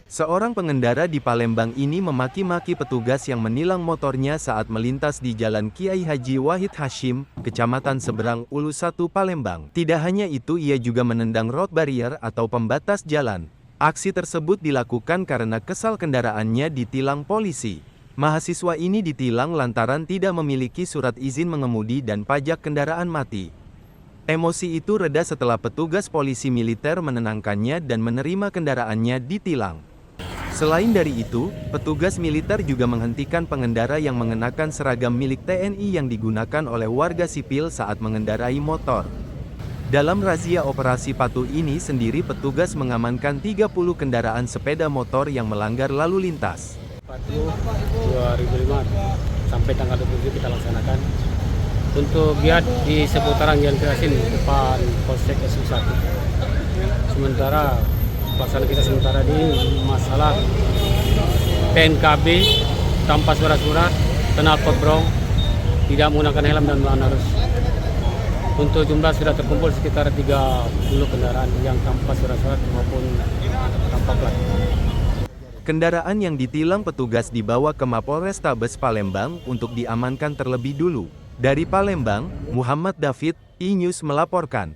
Seorang pengendara di Palembang ini memaki-maki petugas yang menilang motornya saat melintas di Jalan Kiai Haji Wahid Hasyim, Kecamatan Seberang Ulu 1 Palembang. Tidak hanya itu, ia juga menendang road barrier atau pembatas jalan. Aksi tersebut dilakukan karena kesal kendaraannya ditilang polisi. Mahasiswa ini ditilang lantaran tidak memiliki surat izin mengemudi dan pajak kendaraan mati. Emosi itu reda setelah petugas polisi militer menenangkannya dan menerima kendaraannya ditilang. Selain dari itu, petugas militer juga menghentikan pengendara yang mengenakan seragam milik TNI yang digunakan oleh warga sipil saat mengendarai motor. Dalam razia operasi patuh ini sendiri petugas mengamankan 30 kendaraan sepeda motor yang melanggar lalu lintas. Patuh 2005 sampai tanggal 27 kita laksanakan untuk giat di seputaran Jalan Kerasin depan Polsek SU1. Sementara pelaksanaan kita sementara di masalah TNKB tanpa surat-surat, knalpot brong, tidak menggunakan helm dan melawan arus. Untuk jumlah sudah terkumpul sekitar 30 kendaraan yang tanpa surat-surat maupun tanpa plat. Kendaraan yang ditilang petugas dibawa ke Mapolrestabes Palembang untuk diamankan terlebih dulu. Dari Palembang, Muhammad David, E-News melaporkan.